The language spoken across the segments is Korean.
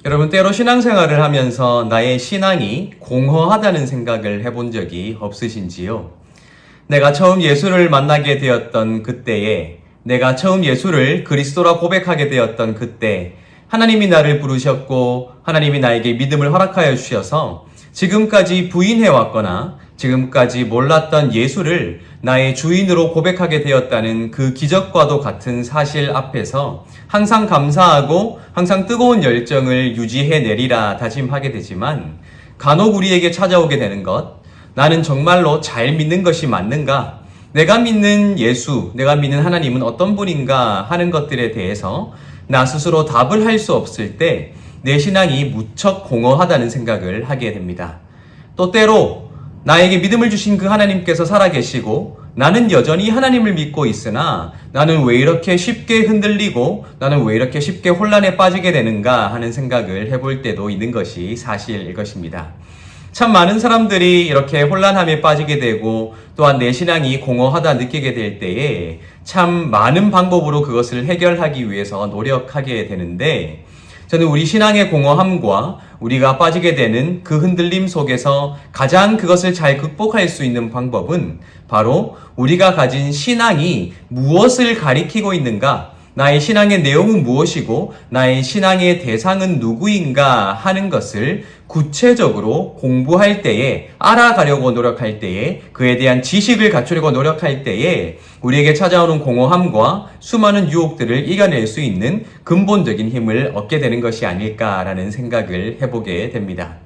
여러분, 때로 신앙생활을 하면서 나의 신앙이 공허하다는 생각을 해본 적이 없으신지요? 내가 처음 예수를 만나게 되었던 그때에, 내가 처음 예수를 그리스도라 고백하게 되었던 그때, 하나님이 나를 부르셨고 하나님이 나에게 믿음을 허락하여 주셔서 지금까지 부인해왔거나 지금까지 몰랐던 예수를 나의 주인으로 고백하게 되었다는 그 기적과도 같은 사실 앞에서 항상 감사하고 항상 뜨거운 열정을 유지해내리라 다짐하게 되지만, 간혹 우리에게 찾아오게 되는 것, 나는 정말로 잘 믿는 것이 맞는가? 내가 믿는 예수, 내가 믿는 하나님은 어떤 분인가 하는 것들에 대해서 나 스스로 답을 할 수 없을 때 내 신앙이 무척 공허하다는 생각을 하게 됩니다. 또 때로 나에게 믿음을 주신 그 하나님께서 살아계시고 나는 여전히 하나님을 믿고 있으나 나는 왜 이렇게 쉽게 흔들리고 나는 왜 이렇게 쉽게 혼란에 빠지게 되는가 하는 생각을 해볼 때도 있는 것이 사실일 것입니다. 참 많은 사람들이 이렇게 혼란함에 빠지게 되고 또한 내 신앙이 공허하다 느끼게 될 때에 참 많은 방법으로 그것을 해결하기 위해서 노력하게 되는데, 저는 우리 신앙의 공허함과 우리가 빠지게 되는 그 흔들림 속에서 가장 그것을 잘 극복할 수 있는 방법은 바로 우리가 가진 신앙이 무엇을 가리키고 있는가, 나의 신앙의 내용은 무엇이고 나의 신앙의 대상은 누구인가 하는 것을 구체적으로 공부할 때에, 알아가려고 노력할 때에, 그에 대한 지식을 갖추려고 노력할 때에 우리에게 찾아오는 공허함과 수많은 유혹들을 이겨낼 수 있는 근본적인 힘을 얻게 되는 것이 아닐까라는 생각을 해보게 됩니다.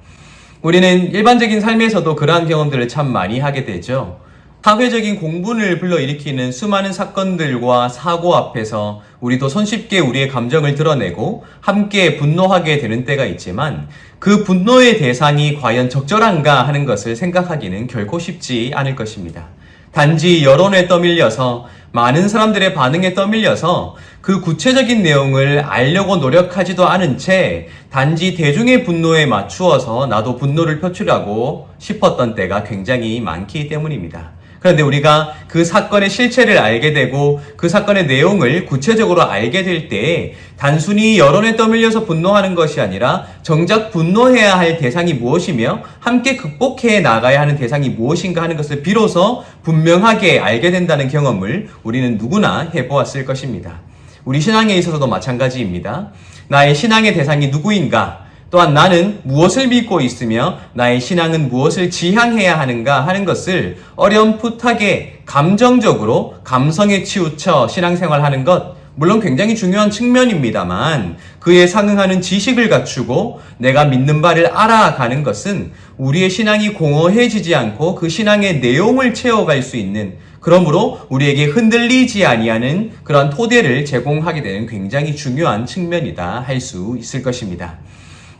우리는 일반적인 삶에서도 그러한 경험들을 참 많이 하게 되죠. 사회적인 공분을 불러일으키는 수많은 사건들과 사고 앞에서 우리도 손쉽게 우리의 감정을 드러내고 함께 분노하게 되는 때가 있지만, 그 분노의 대상이 과연 적절한가 하는 것을 생각하기는 결코 쉽지 않을 것입니다. 단지 여론에 떠밀려서, 많은 사람들의 반응에 떠밀려서 그 구체적인 내용을 알려고 노력하지도 않은 채 단지 대중의 분노에 맞추어서 나도 분노를 표출하고 싶었던 때가 굉장히 많기 때문입니다. 그런데 우리가 그 사건의 실체를 알게 되고 그 사건의 내용을 구체적으로 알게 될 때 단순히 여론에 떠밀려서 분노하는 것이 아니라 정작 분노해야 할 대상이 무엇이며 함께 극복해 나가야 하는 대상이 무엇인가 하는 것을 비로소 분명하게 알게 된다는 경험을 우리는 누구나 해보았을 것입니다. 우리 신앙에 있어서도 마찬가지입니다. 나의 신앙의 대상이 누구인가, 또한 나는 무엇을 믿고 있으며 나의 신앙은 무엇을 지향해야 하는가 하는 것을 어렴풋하게 감정적으로 감성에 치우쳐 신앙생활하는 것, 물론 굉장히 중요한 측면입니다만 그에 상응하는 지식을 갖추고 내가 믿는 바를 알아가는 것은 우리의 신앙이 공허해지지 않고 그 신앙의 내용을 채워갈 수 있는, 그러므로 우리에게 흔들리지 아니하는 그런 토대를 제공하게 되는 굉장히 중요한 측면이다 할 수 있을 것입니다.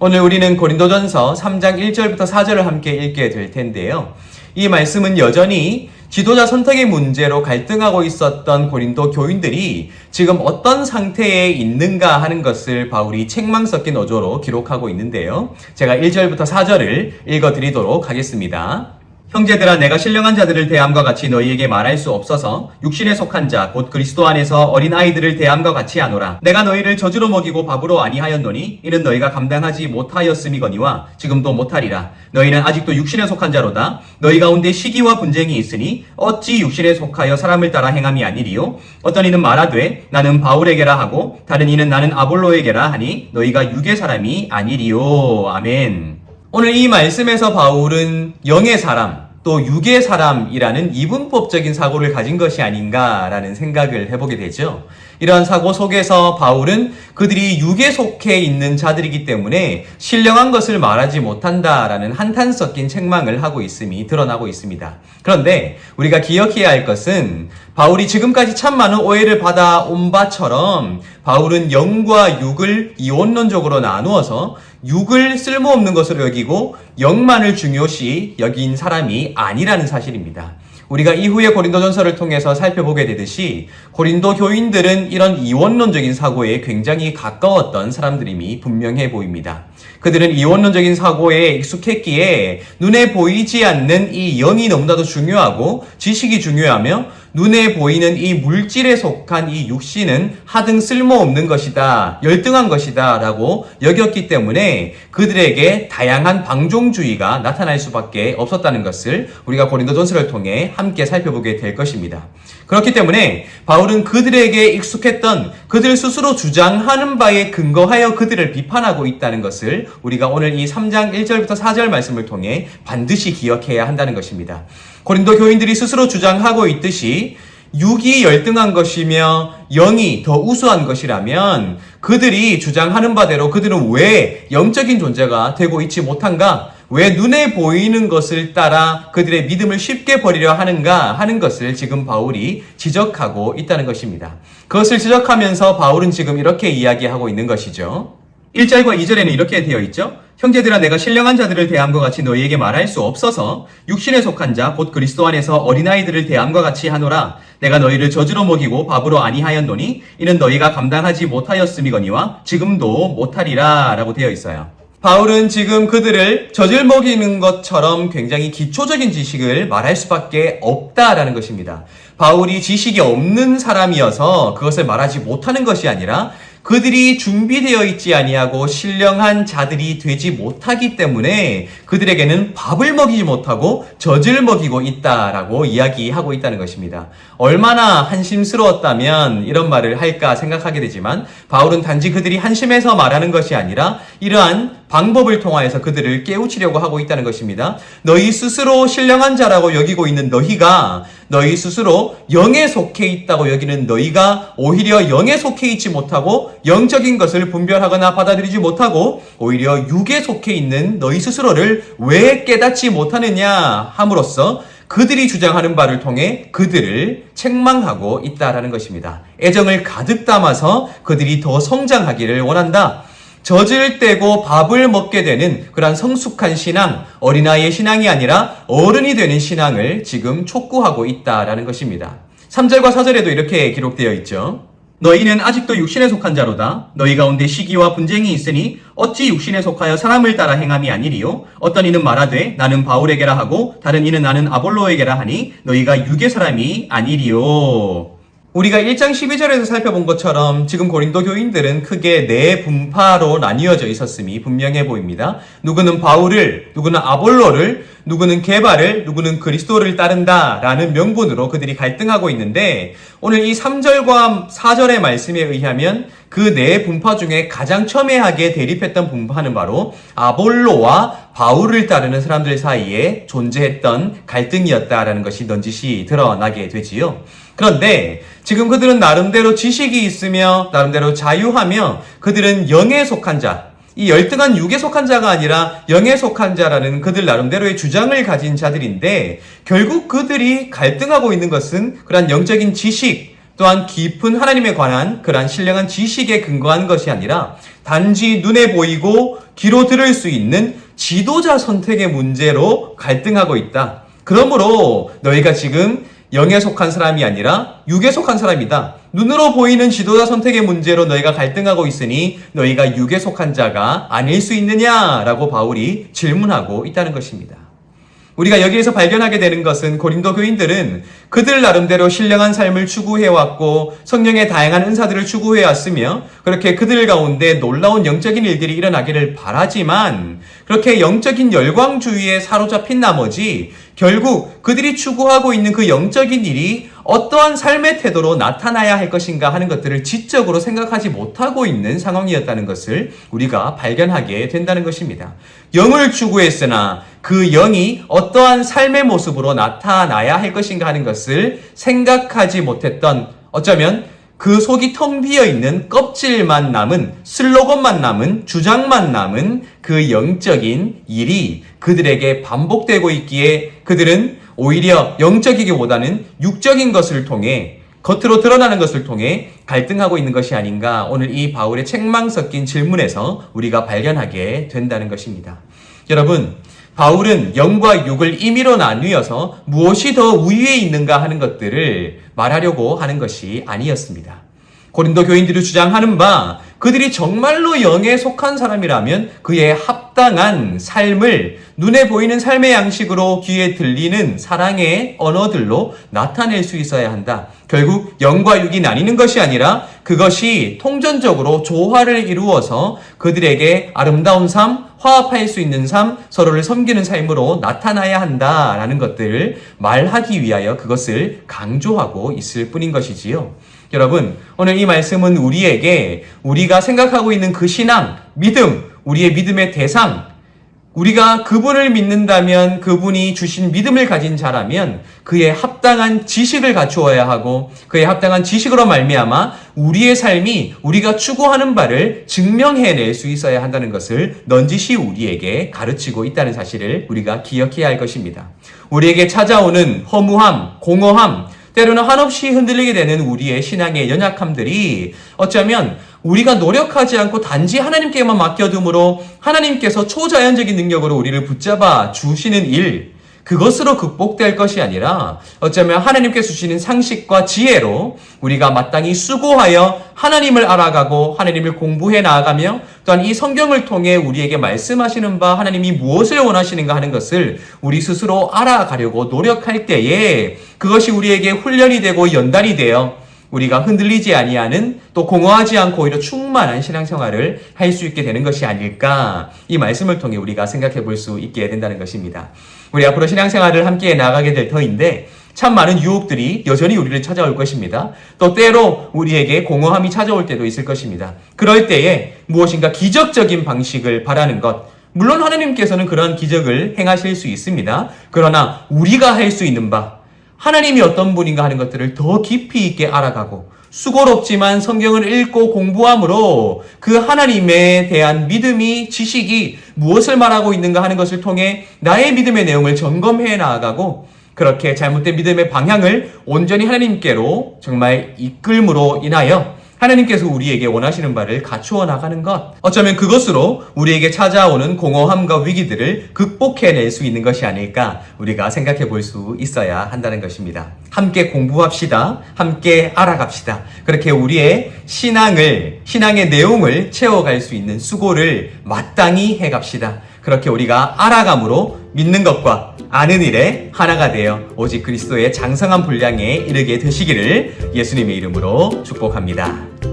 오늘 우리는 고린도전서 3장 1절부터 4절을 함께 읽게 될 텐데요. 이 말씀은 여전히 지도자 선택의 문제로 갈등하고 있었던 고린도 교인들이 지금 어떤 상태에 있는가 하는 것을 바울이 책망 섞인 어조로 기록하고 있는데요. 제가 1절부터 4절을 읽어드리도록 하겠습니다. 형제들아, 내가 신령한 자들을 대함과 같이 너희에게 말할 수 없어서 육신에 속한 자 곧 그리스도 안에서 어린 아이들을 대함과 같이 하노라. 내가 너희를 저주로 먹이고 밥으로 아니하였노니 이는 너희가 감당하지 못하였음이거니와 지금도 못하리라. 너희는 아직도 육신에 속한 자로다. 너희 가운데 시기와 분쟁이 있으니 어찌 육신에 속하여 사람을 따라 행함이 아니리요? 어떤 이는 말하되 나는 바울에게라 하고 다른 이는 나는 아볼로에게라 하니 너희가 육의 사람이 아니리요. 아멘. 오늘 이 말씀에서 바울은 영의 사람, 또 육의 사람이라는 이분법적인 사고를 가진 것이 아닌가라는 생각을 해보게 되죠. 이러한 사고 속에서 바울은 그들이 육에 속해 있는 자들이기 때문에 신령한 것을 말하지 못한다라는 한탄 섞인 책망을 하고 있음이 드러나고 있습니다. 그런데 우리가 기억해야 할 것은 바울이 지금까지 참 많은 오해를 받아온 바처럼 바울은 영과 육을 이원론적으로 나누어서 육을 쓸모없는 것으로 여기고 영만을 중요시 여긴 사람이 아니라는 사실입니다. 우리가 이후에 고린도전서를 통해서 살펴보게 되듯이 고린도 교인들은 이런 이원론적인 사고에 굉장히 가까웠던 사람들임이 분명해 보입니다. 그들은 이원론적인 사고에 익숙했기에 눈에 보이지 않는 이 영이 너무나도 중요하고 지식이 중요하며 눈에 보이는 이 물질에 속한 이 육신은 하등 쓸모없는 것이다, 열등한 것이다 라고 여겼기 때문에 그들에게 다양한 방종주의가 나타날 수밖에 없었다는 것을 우리가 고린도전서를 통해 함께 살펴보게 될 것입니다. 그렇기 때문에 바울은 그들에게 익숙했던 그들 스스로 주장하는 바에 근거하여 그들을 비판하고 있다는 것을 우리가 오늘 이 3장 1절부터 4절 말씀을 통해 반드시 기억해야 한다는 것입니다. 고린도 교인들이 스스로 주장하고 있듯이 육이 열등한 것이며 영이 더 우수한 것이라면 그들이 주장하는 바대로 그들은 왜 영적인 존재가 되고 있지 못한가? 왜 눈에 보이는 것을 따라 그들의 믿음을 쉽게 버리려 하는가 하는 것을 지금 바울이 지적하고 있다는 것입니다. 그것을 지적하면서 바울은 지금 이렇게 이야기하고 있는 것이죠. 1절과 2절에는 이렇게 되어 있죠. 형제들아, 내가 신령한 자들을 대함과 같이 너희에게 말할 수 없어서 육신에 속한 자 곧 그리스도 안에서 어린아이들을 대함과 같이 하노라. 내가 너희를 젖으로 먹이고 밥으로 아니하였노니 이는 너희가 감당하지 못하였음이거니와 지금도 못하리라 라고 되어 있어요. 바울은 지금 그들을 젖을 먹이는 것처럼 굉장히 기초적인 지식을 말할 수밖에 없다라는 것입니다. 바울이 지식이 없는 사람이어서 그것을 말하지 못하는 것이 아니라 그들이 준비되어 있지 아니하고 신령한 자들이 되지 못하기 때문에 그들에게는 밥을 먹이지 못하고 젖을 먹이고 있다라고 이야기하고 있다는 것입니다. 얼마나 한심스러웠다면 이런 말을 할까 생각하게 되지만 바울은 단지 그들이 한심해서 말하는 것이 아니라 이러한 방법을 통하여서 그들을 깨우치려고 하고 있다는 것입니다. 너희 스스로 신령한 자라고 여기고 있는 너희가 너희 스스로 영에 속해 있다고 여기는 너희가 오히려 영에 속해 있지 못하고 영적인 것을 분별하거나 받아들이지 못하고 오히려 육에 속해 있는 너희 스스로를 왜 깨닫지 못하느냐 함으로써 그들이 주장하는 바를 통해 그들을 책망하고 있다라는 것입니다. 애정을 가득 담아서 그들이 더 성장하기를 원한다. 젖을 떼고 밥을 먹게 되는 그러한 성숙한 신앙, 어린아이의 신앙이 아니라 어른이 되는 신앙을 지금 촉구하고 있다라는 것입니다. 3절과 4절에도 이렇게 기록되어 있죠. 너희는 아직도 육신에 속한 자로다. 너희 가운데 시기와 분쟁이 있으니 어찌 육신에 속하여 사람을 따라 행함이 아니리요. 어떤 이는 말하되 나는 바울에게라 하고 다른 이는 나는 아볼로에게라 하니 너희가 육의 사람이 아니리요. 우리가 1장 12절에서 살펴본 것처럼 지금 고린도 교인들은 크게 네 분파로 나뉘어져 있었음이 분명해 보입니다. 누구는 바울을, 누구는 아볼로를, 누구는 게바를, 누구는 그리스도를 따른다라는 명분으로 그들이 갈등하고 있는데 오늘 이 3절과 4절의 말씀에 의하면 그 네 분파 중에 가장 첨예하게 대립했던 분파는 바로 아볼로와 바울을 따르는 사람들 사이에 존재했던 갈등이었다라는 것이 넌지시 드러나게 되지요. 그런데 지금 그들은 나름대로 지식이 있으며 나름대로 자유하며 그들은 영에 속한 자, 이 열등한 육에 속한 자가 아니라 영에 속한 자라는 그들 나름대로의 주장을 가진 자들인데 결국 그들이 갈등하고 있는 것은 그러한 영적인 지식 또한 깊은 하나님에 관한 그러한 신령한 지식에 근거한 것이 아니라 단지 눈에 보이고 귀로 들을 수 있는 지도자 선택의 문제로 갈등하고 있다. 그러므로 너희가 지금 영에 속한 사람이 아니라 육에 속한 사람이다. 눈으로 보이는 지도자 선택의 문제로 너희가 갈등하고 있으니 너희가 육에 속한 자가 아닐 수 있느냐라고 바울이 질문하고 있다는 것입니다. 우리가 여기에서 발견하게 되는 것은 고린도 교인들은 그들 나름대로 신령한 삶을 추구해왔고 성령의 다양한 은사들을 추구해왔으며 그렇게 그들 가운데 놀라운 영적인 일들이 일어나기를 바라지만 그렇게 영적인 열광주의에 사로잡힌 나머지 결국 그들이 추구하고 있는 그 영적인 일이 어떠한 삶의 태도로 나타나야 할 것인가 하는 것들을 지적으로 생각하지 못하고 있는 상황이었다는 것을 우리가 발견하게 된다는 것입니다. 영을 추구했으나 그 영이 어떠한 삶의 모습으로 나타나야 할 것인가 하는 것을 생각하지 못했던 어쩌면 그 속이 텅 비어 있는 껍질만 남은 슬로건만 남은 주장만 남은 그 영적인 일이 그들에게 반복되고 있기에 그들은 오히려 영적이기보다는 육적인 것을 통해 겉으로 드러나는 것을 통해 갈등하고 있는 것이 아닌가 오늘 이 바울의 책망 섞인 질문에서 우리가 발견하게 된다는 것입니다. 여러분, 바울은 영과 육을 임의로 나뉘어서 무엇이 더 우위에 있는가 하는 것들을 말하려고 하는 것이 아니었습니다. 고린도 교인들이 주장하는 바 그들이 정말로 영에 속한 사람이라면 그에 합당한 삶을 눈에 보이는 삶의 양식으로 귀에 들리는 사랑의 언어들로 나타낼 수 있어야 한다. 결국 영과 육이 나뉘는 것이 아니라 그것이 통전적으로 조화를 이루어서 그들에게 아름다운 삶, 화합할 수 있는 삶, 서로를 섬기는 삶으로 나타나야 한다라는 것들을 말하기 위하여 그것을 강조하고 있을 뿐인 것이지요. 여러분, 오늘 이 말씀은 우리에게 우리가 생각하고 있는 그 신앙, 믿음, 우리의 믿음의 대상, 우리가 그분을 믿는다면 그분이 주신 믿음을 가진 자라면 그에 합당한 지식을 갖추어야 하고 그에 합당한 지식으로 말미암아 우리의 삶이 우리가 추구하는 바를 증명해낼 수 있어야 한다는 것을 넌지시 우리에게 가르치고 있다는 사실을 우리가 기억해야 할 것입니다. 우리에게 찾아오는 허무함, 공허함, 때로는 한없이 흔들리게 되는 우리의 신앙의 연약함들이 어쩌면 우리가 노력하지 않고 단지 하나님께만 맡겨둠으로 하나님께서 초자연적인 능력으로 우리를 붙잡아 주시는 일, 그것으로 극복될 것이 아니라 어쩌면 하나님께서 주시는 상식과 지혜로 우리가 마땅히 수고하여 하나님을 알아가고 하나님을 공부해 나아가며 또한 이 성경을 통해 우리에게 말씀하시는 바 하나님이 무엇을 원하시는가 하는 것을 우리 스스로 알아가려고 노력할 때에 그것이 우리에게 훈련이 되고 연단이 되어 우리가 흔들리지 아니하는 또 공허하지 않고 오히려 충만한 신앙생활을 할 수 있게 되는 것이 아닐까, 이 말씀을 통해 우리가 생각해 볼 수 있게 된다는 것입니다. 우리 앞으로 신앙생활을 함께 나아가게 될 터인데 참 많은 유혹들이 여전히 우리를 찾아올 것입니다. 또 때로 우리에게 공허함이 찾아올 때도 있을 것입니다. 그럴 때에 무엇인가 기적적인 방식을 바라는 것, 물론 하나님께서는 그런 기적을 행하실 수 있습니다. 그러나 우리가 할 수 있는 바, 하나님이 어떤 분인가 하는 것들을 더 깊이 있게 알아가고 수고롭지만 성경을 읽고 공부함으로 그 하나님에 대한 믿음이, 지식이 무엇을 말하고 있는가 하는 것을 통해 나의 믿음의 내용을 점검해 나아가고 그렇게 잘못된 믿음의 방향을 온전히 하나님께로 정말 이끌므로 인하여 하나님께서 우리에게 원하시는 바를 갖추어 나가는 것, 어쩌면 그것으로 우리에게 찾아오는 공허함과 위기들을 극복해낼 수 있는 것이 아닐까 우리가 생각해 볼 수 있어야 한다는 것입니다. 함께 공부합시다. 함께 알아갑시다. 그렇게 우리의 신앙의 내용을 채워갈 수 있는 수고를 마땅히 해갑시다. 그렇게 우리가 알아감으로 믿는 것과 아는 일에 하나가 되어 오직 그리스도의 장성한 분량에 이르게 되시기를 예수님의 이름으로 축복합니다.